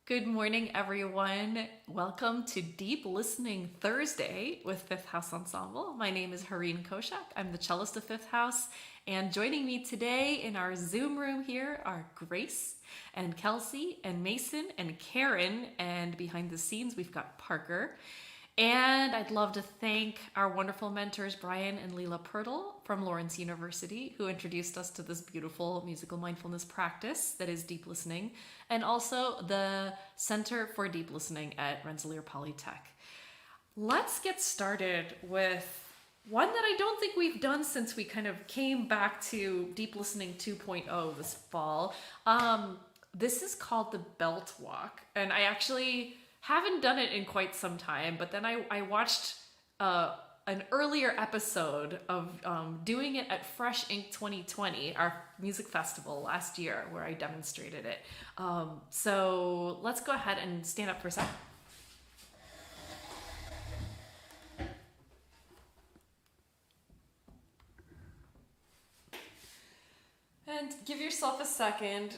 Good morning, everyone. Welcome to Deep Listening Thursday with Fifth House Ensemble. My name is Hareen Koshak. I'm the cellist of Fifth House, and joining me today in our Zoom room here are Grace and Kelsey and Mason and Karen, and behind the scenes we've got Parker. And I'd love to thank our wonderful mentors, Brian and Leila Pertl from Lawrence University, who introduced us to this beautiful musical mindfulness practice that is deep listening, and also the Center for Deep Listening at Rensselaer Polytech. Let's get started with one that I don't think we've done since we kind of came back to Deep Listening 2.0 this fall. This is called the Belt Walk, and I actually haven't done it in quite some time, but then I watched an earlier episode of doing it at Fresh Ink 2020, our music festival last year, where I demonstrated it. So let's go ahead and stand up for a second. And give yourself a second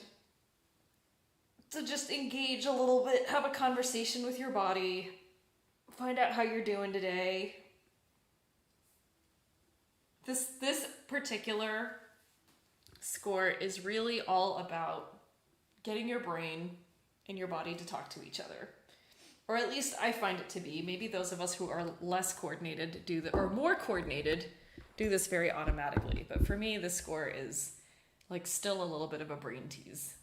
to just engage a little bit, have a conversation with your body, find out how you're doing today. This particular score is really all about getting your brain and your body to talk to each other. Or at least I find it to be. Maybe those of us who are less coordinated or more coordinated do this very automatically. But for me, this score is like still a little bit of a brain tease.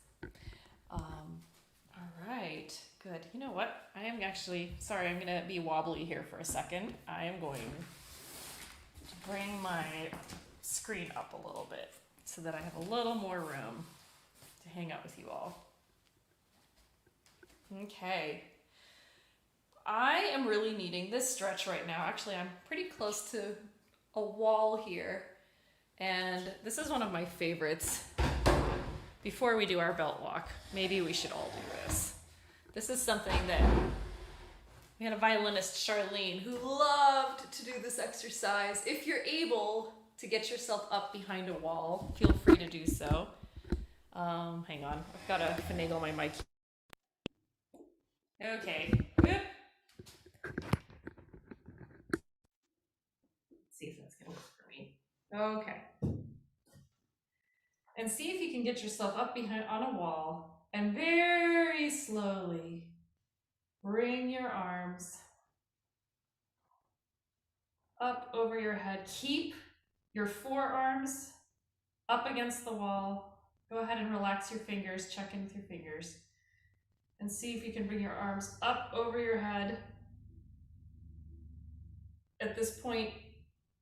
All right, good. You know what? I am actually, sorry, I'm gonna be wobbly here for a second. I am going to bring my screen up a little bit so that I have a little more room to hang out with you all. Okay. I am really needing this stretch right now. Actually, I'm pretty close to a wall here, and this is one of my favorites. Before we do our belt walk, maybe we should all do this. This is something that we had a violinist, Charlene, who loved to do this exercise. If you're able to get yourself up behind a wall, feel free to do so. Hang on, I've got to finagle my mic. Okay, good. Let's see if that's gonna work for me. Okay. And see if you can get yourself up behind on a wall and very slowly bring your arms up over your head. Keep your forearms up against the wall. Go ahead and relax your fingers, check in with your fingers, and see if you can bring your arms up over your head. At this point,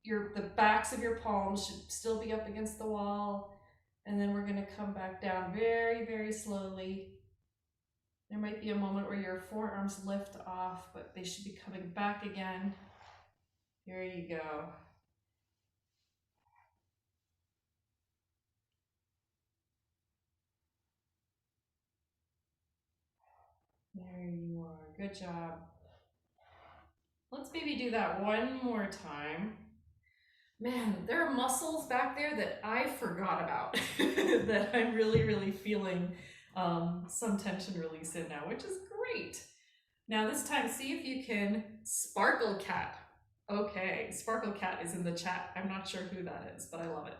the backs of your palms should still be up against the wall. And then we're going to come back down very, very slowly. There might be a moment where your forearms lift off, but they should be coming back again. Here you go. There you are. Good job. Let's maybe do that one more time. Man, there are muscles back there that I forgot about that I'm really, really feeling some tension release in now, which is great. Now this time, see if you can sparkle cat. Okay, sparkle cat is in the chat. I'm not sure who that is, but I love it.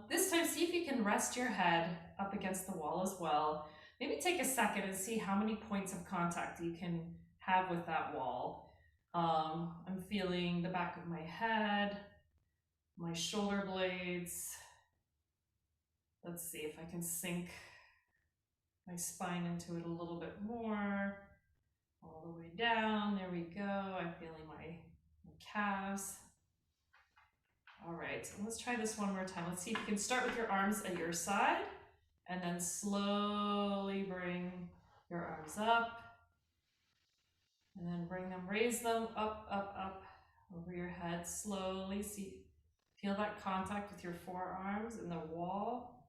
This time, see if you can rest your head up against the wall as well. Maybe take a second and see how many points of contact you can have with that wall. I'm feeling the back of my head, my shoulder blades. Let's see if I can sink my spine into it a little bit more. All the way down, there we go. I'm feeling my calves. All right, so let's try this one more time. Let's see if you can start with your arms at your side and then slowly bring your arms up. And then bring them, raise them up, up, up over your head slowly. Feel that contact with your forearms and the wall.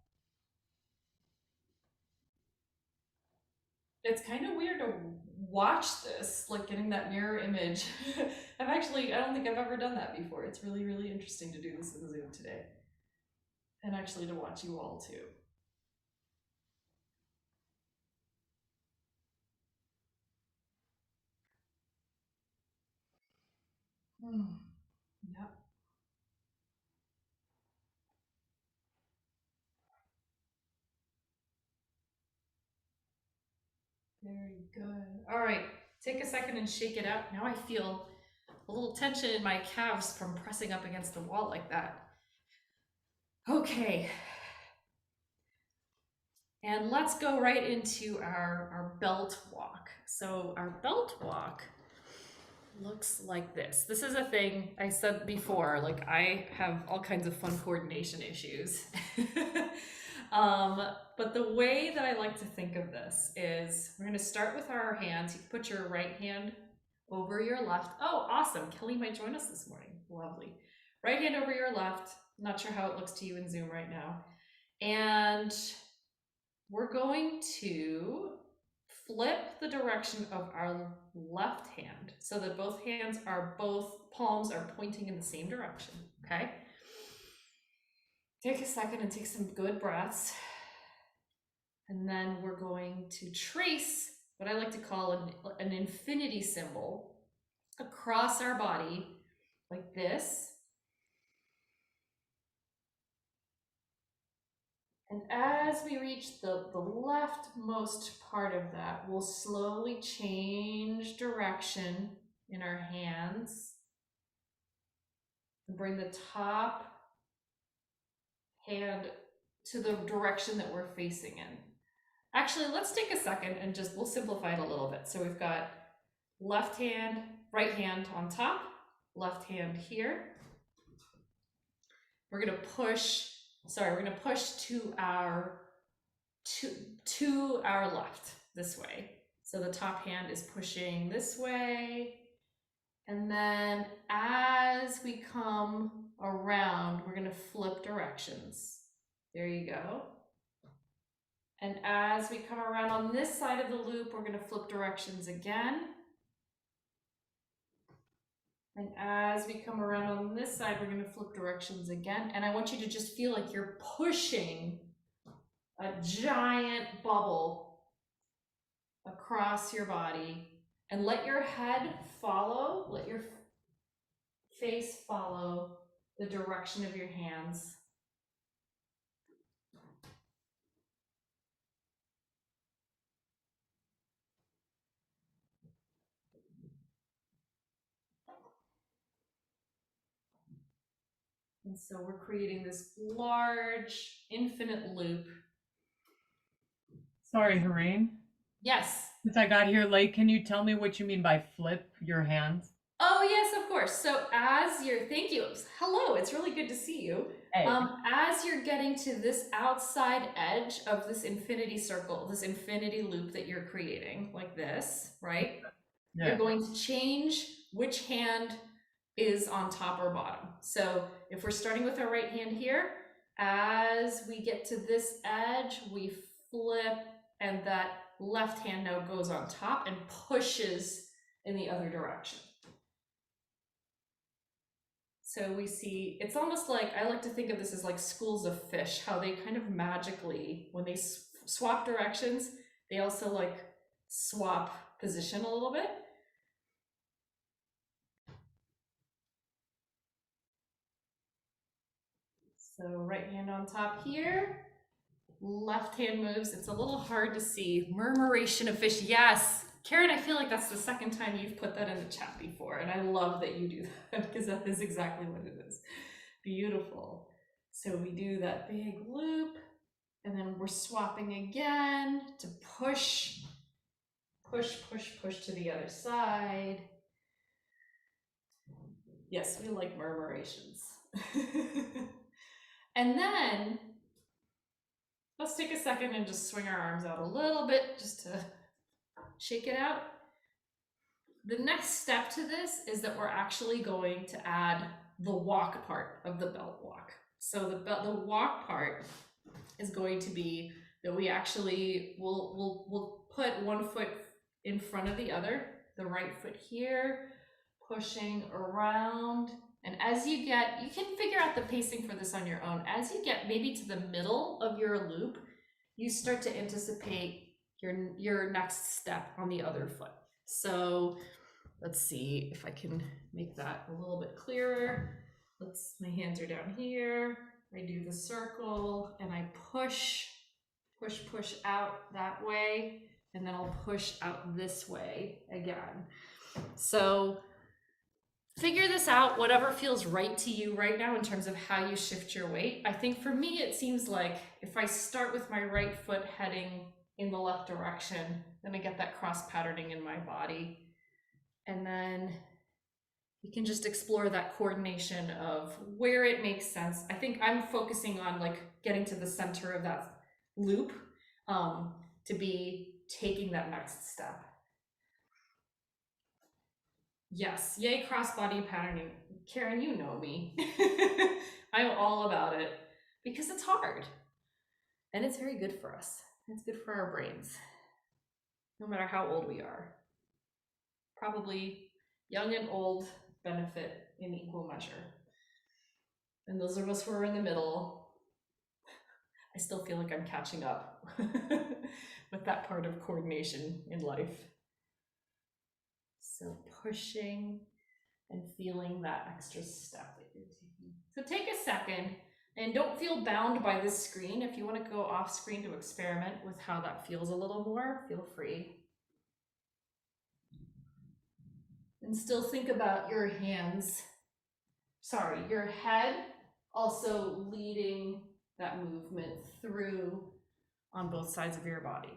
It's kind of weird to watch this, like getting that mirror image. I don't think I've ever done that before. It's really, really interesting to do this in Zoom today. And actually to watch you all too. Yep. Very good. All right, take a second and shake it out. Now I feel a little tension in my calves from pressing up against the wall like that. Okay. And let's go right into our belt walk. So our belt walk looks like this. This is a thing I said before, like I have all kinds of fun coordination issues. But the way that I like to think of this is we're going to start with our hands. You can put your right hand over your left. Oh, awesome. Kelly might join us this morning. Lovely. Right hand over your left. Not sure how it looks to you in Zoom right now. And we're going to flip the direction of our left hand so that both palms are pointing in the same direction, okay? Take a second and take some good breaths. And then we're going to trace what I like to call an infinity symbol across our body like this. And as we reach the leftmost part of that, we'll slowly change direction in our hands and bring the top hand to the direction that we're facing in. Actually, let's take a second and we'll simplify it a little bit. So we've got left hand, right hand on top, left hand here. We're gonna push to our left this way. So the top hand is pushing this way. And then as we come around, we're gonna flip directions. There you go. And as we come around on this side of the loop, we're gonna flip directions again. And as we come around on this side, we're gonna flip directions again. And I want you to just feel like you're pushing a giant bubble across your body, and let your head follow, let your face follow the direction of your hands. And so we're creating this large, infinite loop. Sorry, Hareen. Yes. Since I got here late, can you tell me what you mean by flip your hands? Oh, yes, of course. So thank you. Hello, it's really good to see you. Hey. As you're getting to this outside edge of this infinity circle, this infinity loop that you're creating, like this, right? Yeah. You're going to change which hand is on top or bottom. So if we're starting with our right hand here, as we get to this edge, we flip, and that left hand now goes on top and pushes in the other direction. So we see, it's almost like, I like to think of this as like schools of fish, how they kind of magically, when they swap directions, they also like swap position a little bit. So right hand on top here, left hand moves. It's a little hard to see. Murmuration of fish, yes. Karen, I feel like that's the second time you've put that in the chat before, and I love that you do that because that is exactly what it is. Beautiful. So we do that big loop, and then we're swapping again to push, push, push, push to the other side. Yes, we like murmurations. And then let's take a second and just swing our arms out a little bit just to shake it out. The next step to this is that we're actually going to add the walk part of the belt walk. So the walk part is going to be that we actually we'll put one foot in front of the other, the right foot here, pushing around. And as you can figure out the pacing for this on your own. As you get maybe to the middle of your loop, you start to anticipate your next step on the other foot. So let's see if I can make that a little bit clearer. My hands are down here. I do the circle and I push out that way, and then I'll push out this way again. So figure this out, whatever feels right to you right now in terms of how you shift your weight. I think for me, it seems like if I start with my right foot heading in the left direction, then I get that cross patterning in my body. And then you can just explore that coordination of where it makes sense. I think I'm focusing on like getting to the center of that loop to be taking that next step. Yes, yay crossbody patterning. Karen, you know me. I'm all about it because it's hard and it's very good for us. It's good for our brains, no matter how old we are. Probably young and old benefit in equal measure. And those of us who are in the middle, I still feel like I'm catching up with that part of coordination in life. So pushing and feeling that extra step that you're taking. So take a second and don't feel bound by this screen. If you want to go off screen to experiment with how that feels a little more, feel free. And still think about your hands, your head also leading that movement through on both sides of your body.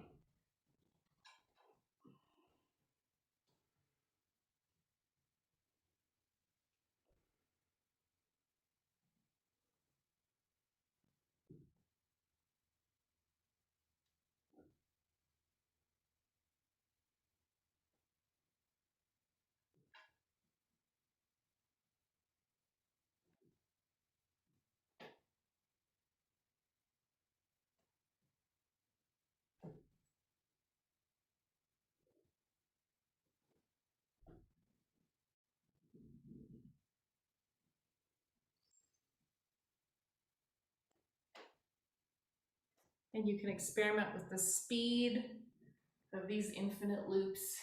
And you can experiment with the speed of these infinite loops.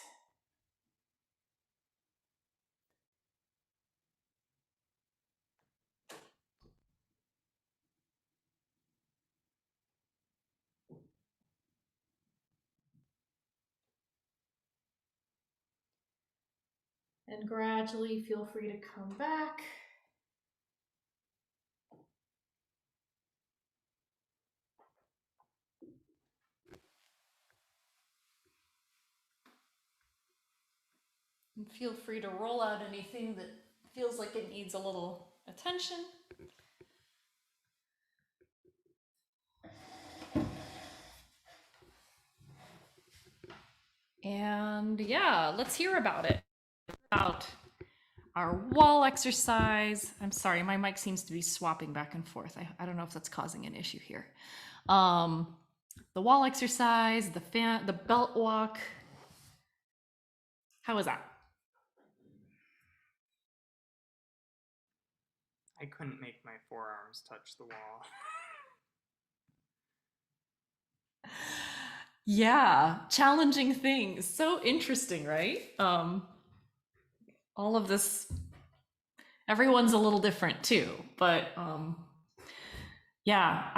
And gradually feel free to come back. And feel free to roll out anything that feels like it needs a little attention. And yeah, let's hear about it. About our wall exercise. I'm sorry, my mic seems to be swapping back and forth. I don't know if that's causing an issue here. The wall exercise, the belt walk. How was that? I couldn't make my forearms touch the wall. Yeah, challenging things. So interesting, right? All of this, everyone's a little different too, but yeah,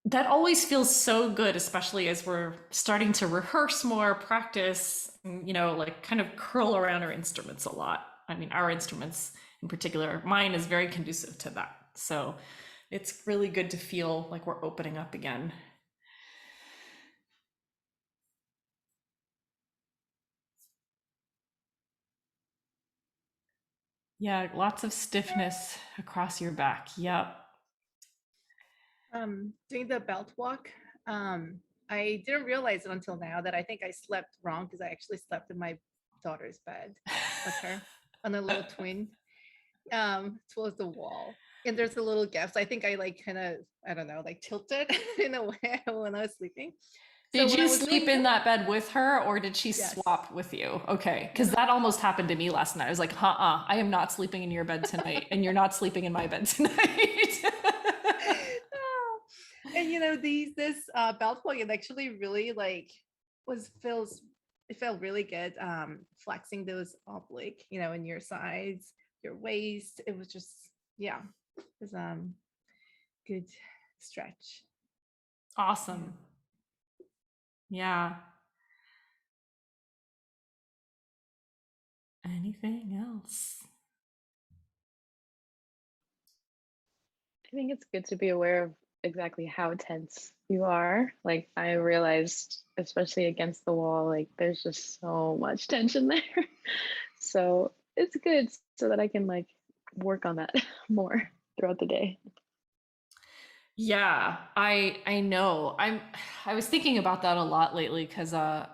that always feels so good, especially as we're starting to rehearse more, practice, like kind of curl around our instruments a lot. I mean, our instruments in particular, mine is very conducive to that. So it's really good to feel like we're opening up again. Yeah, lots of stiffness across your back. Yep. Doing the belt walk, I didn't realize it until now that I think I slept wrong because I actually slept in my daughter's bed with her on a little twin towards the wall. And there's a little gap. So I think I kind of, I don't know, tilted in a way when I was sleeping. Did you sleep in that bed with her, or did she swap with you? Okay, because that almost happened to me last night. I was like, I am not sleeping in your bed tonight, and you're not sleeping in my bed tonight. And this belt walk, it actually really feels it felt really good. Flexing those oblique, in your sides, your waist. It was just, yeah, it was good stretch. Awesome. Yeah. Anything else? I think it's good to be aware of exactly how tense you are. Like I realized, especially against the wall, like there's just so much tension there. So it's good so that I can like work on that more throughout the day. Yeah, I know. I was thinking about that a lot lately because I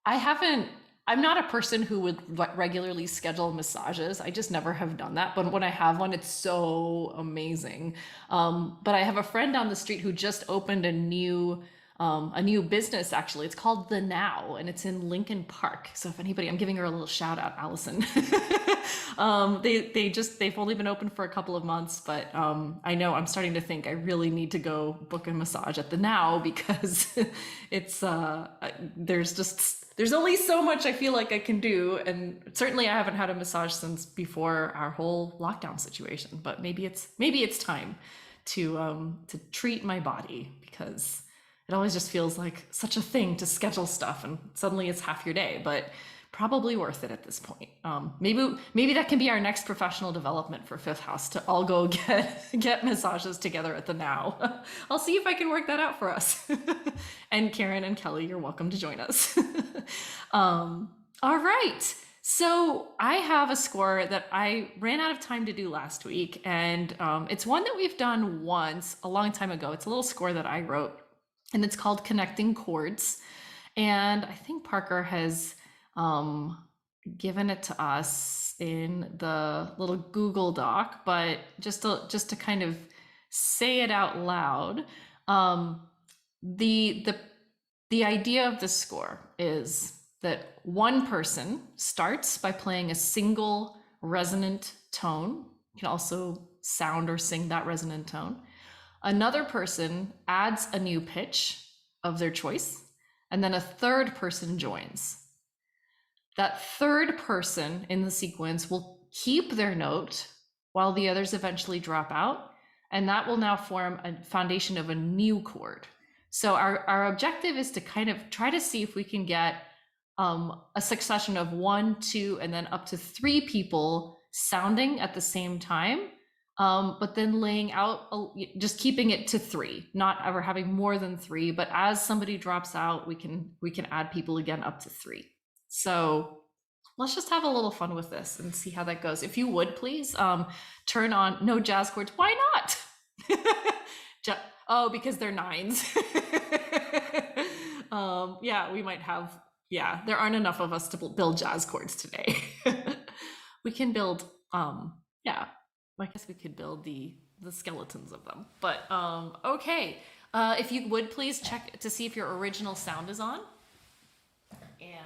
haven't. I'm not a person who would regularly schedule massages. I just never have done that. But when I have one, it's so amazing. But I have a friend down the street who just opened a new business. Actually, it's called The Now, and it's in Lincoln Park. So if anybody, I'm giving her a little shout out, Allison. They've only been open for a couple of months, but I know I'm starting to think I really need to go book a massage at The Now because it's there's only so much I feel like I can do, and certainly I haven't had a massage since before our whole lockdown situation. But maybe it's time to treat my body, because it always just feels like such a thing to schedule stuff, and suddenly it's half your day. But probably worth it at this point. Maybe that can be our next professional development for Fifth House, to all go get massages together at The Now. I'll see if I can work that out for us. And Karen and Kelly, you're welcome to join us. All right. So I have a score that I ran out of time to do last week, and it's one that we've done once a long time ago. It's a little score that I wrote, and it's called Connecting Chords. And I think Parker has given it to us in the little Google Doc, but just to kind of say it out loud, the idea of this score is that one person starts by playing a single resonant tone. You can also sound or sing that resonant tone. Another person adds a new pitch of their choice, and then a third person joins. That third person in the sequence will keep their note while the others eventually drop out, and that will now form a foundation of a new chord. So our objective is to kind of try to see if we can get a succession of 1, 2, and then up to 3 people sounding at the same time, but then laying out, just keeping it to 3, not ever having more than 3. But as somebody drops out, we can add people again up to 3. So let's just have a little fun with this and see how that goes. If you would please turn on no jazz chords. Why not? Oh, because they're 9s. Yeah, we might have. Yeah, there aren't enough of us to build jazz chords today. We can build. Yeah, I guess we could build the skeletons of them. But okay, if you would please check to see if your original sound is on. And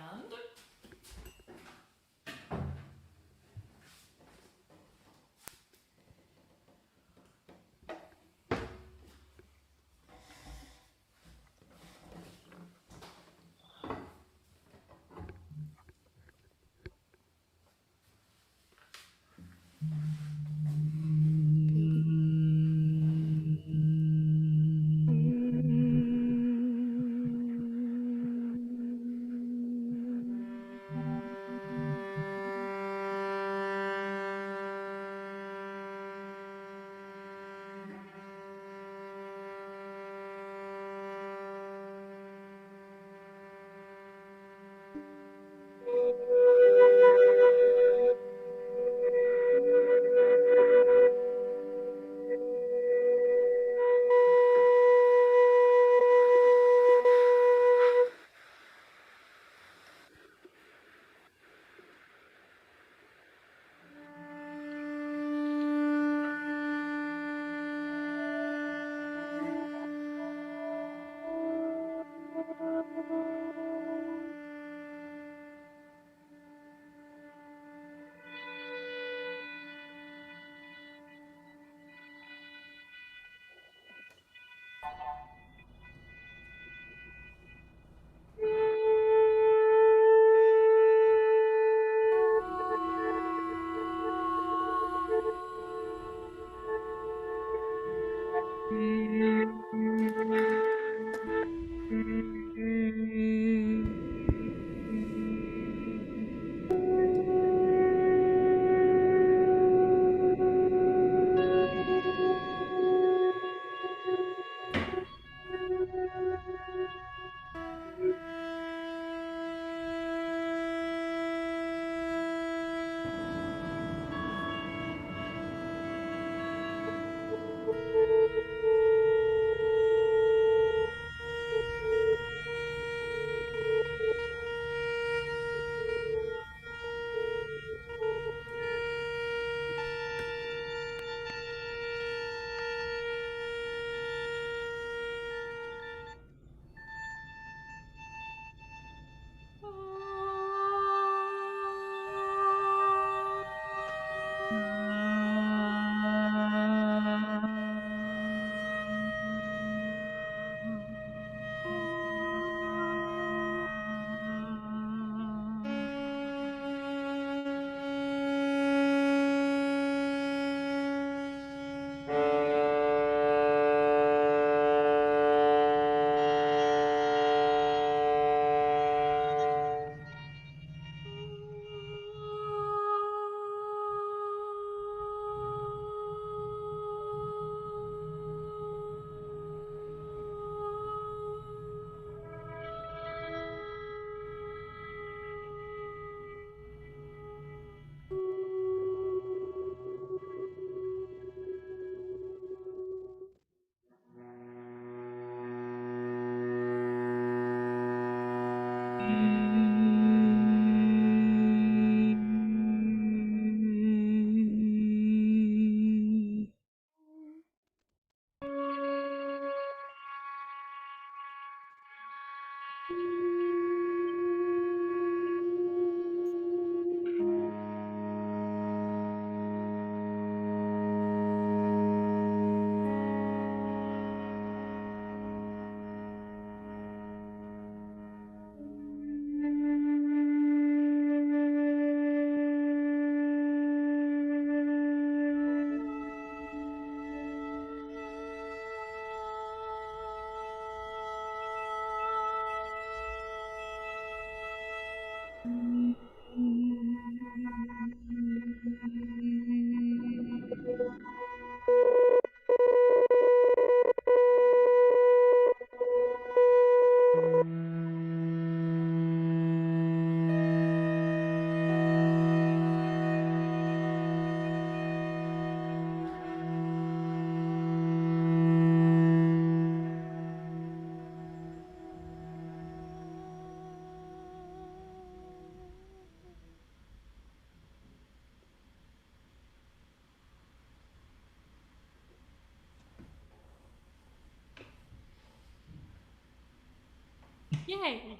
Yay!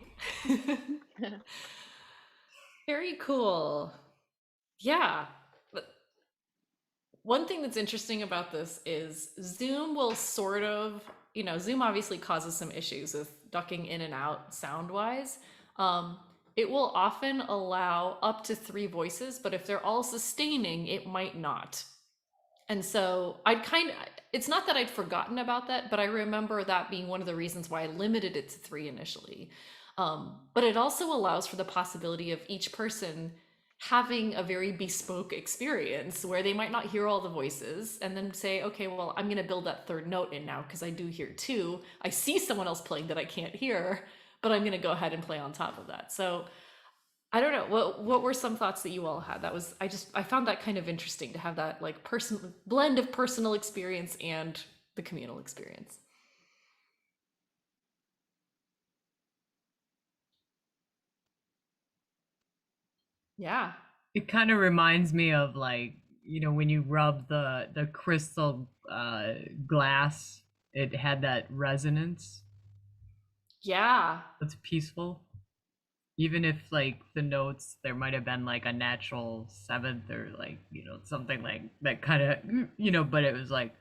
Very cool. Yeah. But one thing that's interesting about this is Zoom will sort of, Zoom obviously causes some issues with ducking in and out sound wise. Um, it will often allow up to 3 voices, but if they're all sustaining, it might not. And so it's not that I'd forgotten about that, but I remember that being one of the reasons why I limited it to 3 initially. But it also allows for the possibility of each person having a very bespoke experience where they might not hear all the voices and then say, okay, well, I'm going to build that 3rd note in now because I do hear 2. I see someone else playing that I can't hear, but I'm going to go ahead and play on top of that. So I don't know, what were some thoughts that you all had? That was, I found that kind of interesting to have that like blend of personal experience and the communal experience. Yeah. It kind of reminds me of like, when you rub the crystal glass, it had that resonance. Yeah. It's peaceful. Even if like the notes, there might have been like a natural 7th or like, something like that kind of, but it was like,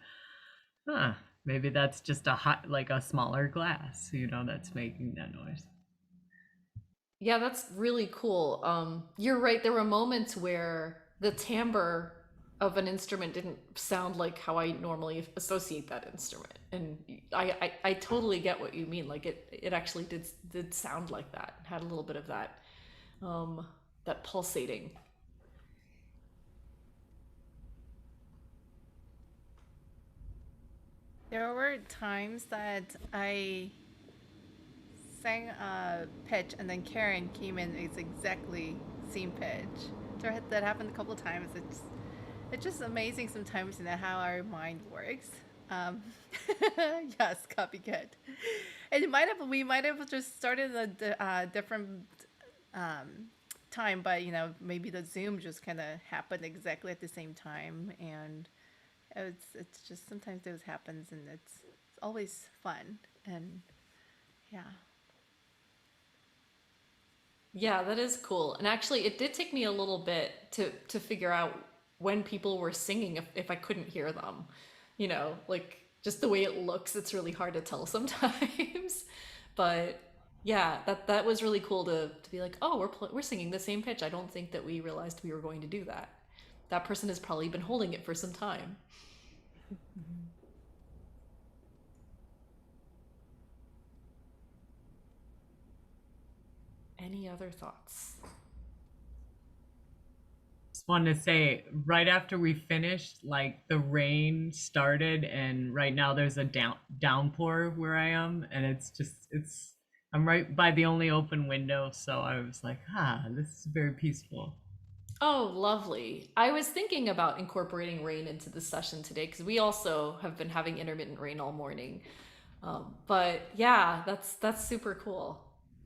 huh, maybe that's just like a smaller glass, that's making that noise. Yeah, that's really cool. You're right. There were moments where the timbre of an instrument didn't sound like how I normally associate that instrument, and I totally get what you mean. Like it actually did sound like that. It had a little bit of that that pulsating. There were times that I sang a pitch and then Karen came in it's exactly same pitch. That happened a couple of times. It's just amazing sometimes, how our mind works. Um, yes, copycat. And we might have just started a different time, but maybe the Zoom just kind of happened exactly at the same time, and it's just sometimes those happens, and it's always fun, and yeah. Yeah, that is cool. And actually, it did take me a little bit to figure out when people were singing if I couldn't hear them. Like just the way it looks, it's really hard to tell sometimes. But yeah, that was really cool to be like, oh, we're singing the same pitch. I don't think that we realized we were going to do that. That person has probably been holding it for some time. Any other thoughts? Just wanted to say, right after we finished, like the rain started, and right now there's a downpour where I am, and I'm right by the only open window, so I was like, this is very peaceful. Oh, lovely. I was thinking about incorporating rain into the session today because we also have been having intermittent rain all morning. But yeah, that's super cool.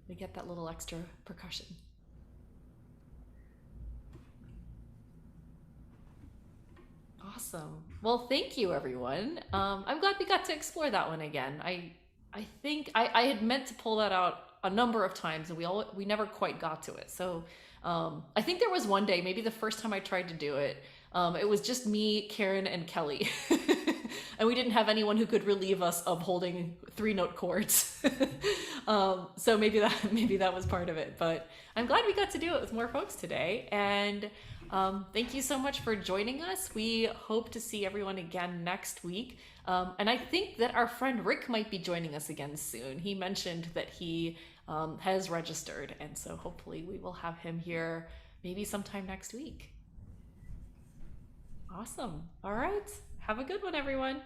We get that little extra percussion. Awesome. Well, thank you, everyone. I'm glad we got to explore that one again. I think I had meant to pull that out a number of times, and we never quite got to it. So I think there was one day, maybe the first time I tried to do it, it was just me, Karen, and Kelly. And we didn't have anyone who could relieve us of holding 3-note chords. So maybe that was part of it. But I'm glad we got to do it with more folks today. And thank you so much for joining us. We hope to see everyone again next week. And I think that our friend Rick might be joining us again soon. He mentioned that he has registered. And so hopefully we will have him here maybe sometime next week. Awesome. All right. Have a good one, everyone.